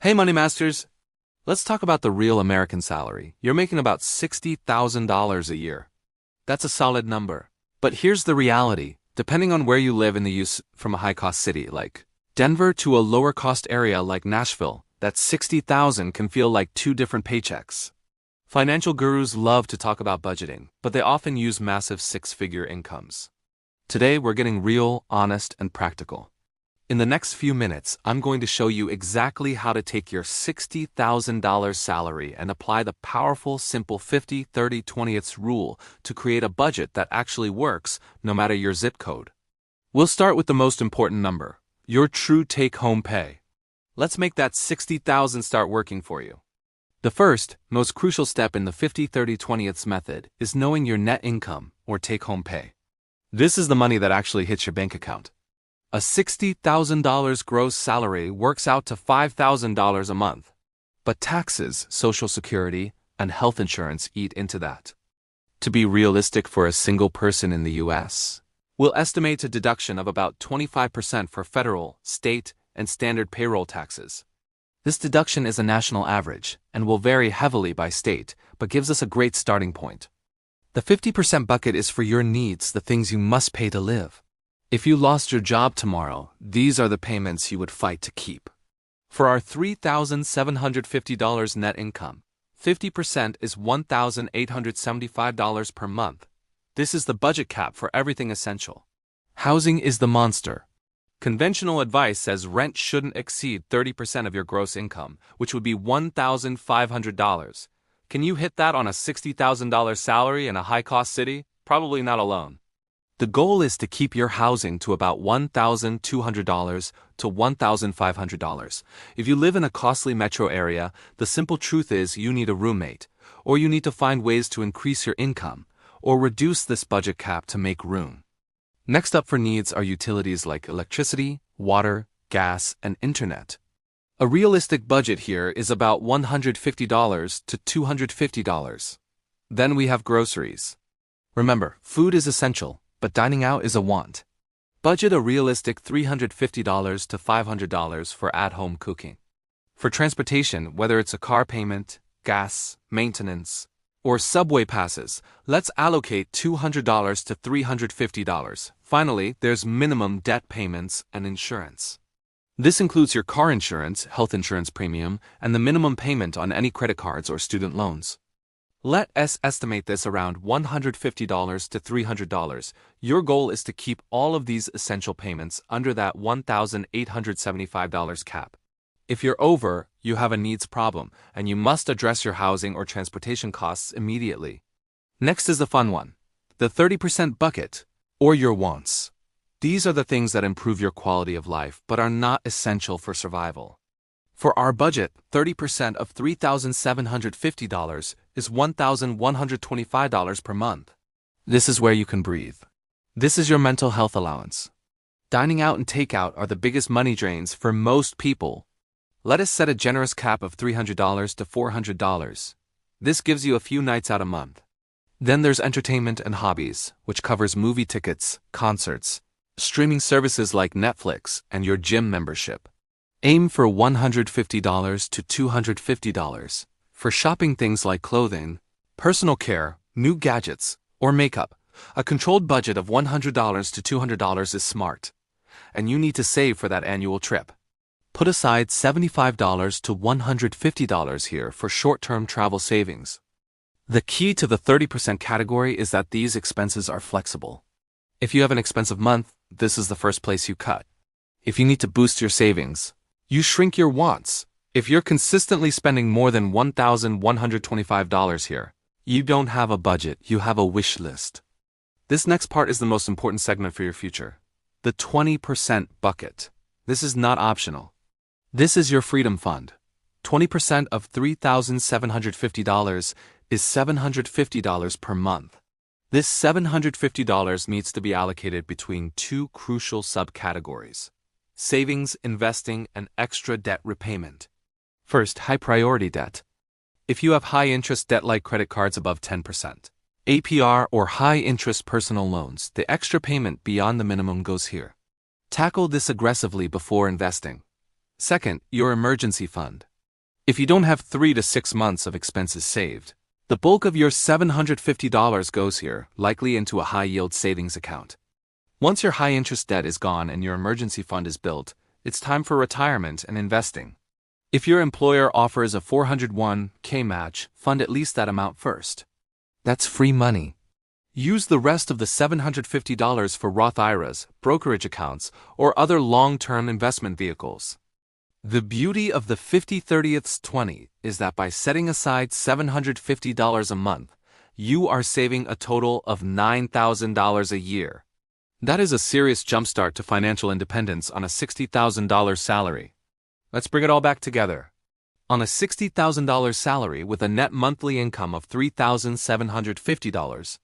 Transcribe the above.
Hey, Money Masters! Let's talk about the real American salary. You're making about $60,000 a year. That's a solid number. But here's the reality. Depending on where you live in the US, from a high-cost city like Denver to a lower-cost area like Nashville, that $60,000 can feel like two different paychecks. Financial gurus love to talk about budgeting, but they often use massive six-figure incomes. Today, we're getting real, honest, and practical. In the next few minutes, I'm going to show you exactly how to take your $60,000 salary and apply the powerful, simple 50-30-20th rule to create a budget that actually works, no matter your zip code. We'll start with the most important number, your true take-home pay. Let's make that $60,000 start working for you. The first, most crucial step in the 50-30-20th method is knowing your net income, or take-home pay. This is the money that actually hits your bank account. A $60,000 gross salary works out to $5,000 a month. But taxes, Social Security, and health insurance eat into that. To be realistic for a single person in the US, we'll estimate a deduction of about 25% for federal, state, and standard payroll taxes. This deduction is a national average and will vary heavily by state, but gives us a great starting point. The 50% bucket is for your needs, the things you must pay to live. If you lost your job tomorrow, these are the payments you would fight to keep. For our $3,750 net income, 50% is $1,875 per month. This is the budget cap for everything essential. Housing is the monster. Conventional advice says rent shouldn't exceed 30% of your gross income, which would be $1,500. Can you hit that on a $60,000 salary in a high-cost city? Probably not alone. The goal is to keep your housing to about $1,200 to $1,500. If you live in a costly metro area, the simple truth is you need a roommate, or you need to find ways to increase your income, or reduce this budget cap to make room. Next up for needs are utilities like electricity, water, gas, and internet. A realistic budget here is about $150 to $250. Then we have groceries. Remember, food is essential, but dining out is a want. Budget a realistic $350 to $500 for at-home cooking. For transportation, whether it's a car payment, gas, maintenance, or subway passes, let's allocate $200 to $350. Finally, there's minimum debt payments and insurance. This includes your car insurance, health insurance premium, and the minimum payment on any credit cards or student loans. Let us estimate this around $150 to $300. Your goal is to keep all of these essential payments under that $1,875 cap. If you're over, you have a needs problem, and you must address your housing or transportation costs immediately. Next is the fun one, the 30% bucket, or your wants. These are the things that improve your quality of life but are not essential for survival. For our budget, 30% of $3,750 is $1,125 per month. This is where you can breathe. This is your mental health allowance. Dining out and takeout are the biggest money drains for most people. Let us set a generous cap of $300 to $400. This gives you a few nights out a month. Then there's entertainment and hobbies, which covers movie tickets, concerts, streaming services like Netflix, and your gym membership. Aim for $150 to $250. For shopping things like clothing, personal care, new gadgets, or makeup, a controlled budget of $100 to $200 is smart. And you need to save for that annual trip. Put aside $75 to $150 here for short-term travel savings. The key to the 30% category is that these expenses are flexible. If you have an expensive month, this is the first place you cut. If you need to boost your savings, you shrink your wants. If you're consistently spending more than $1,125 here, you don't have a budget, you have a wish list. This next part is the most important segment for your future. The 20% bucket. This is not optional. This is your freedom fund. 20% of $3,750 is $750 per month. This $750 needs to be allocated between two crucial subcategories: savings, investing, and extra debt repayment. First, high-priority debt. If you have high-interest debt like credit cards above 10%, APR, or high-interest personal loans, the extra payment beyond the minimum goes here. Tackle this aggressively before investing. Second, your emergency fund. If you don't have 3 to 6 months of expenses saved, the bulk of your $750 goes here, likely into a high-yield savings account. Once your high-interest debt is gone and your emergency fund is built, it's time for retirement and investing. If your employer offers a 401k match, fund at least that amount first. That's free money. Use the rest of the $750 for Roth IRAs, brokerage accounts, or other long-term investment vehicles. The beauty of the 50/30/20 is that by setting aside $750 a month, you are saving a total of $9,000 a year. That is a serious jumpstart to financial independence on a $60,000 salary. Let's bring it all back together. On a $60,000 salary with a net monthly income of $3,750,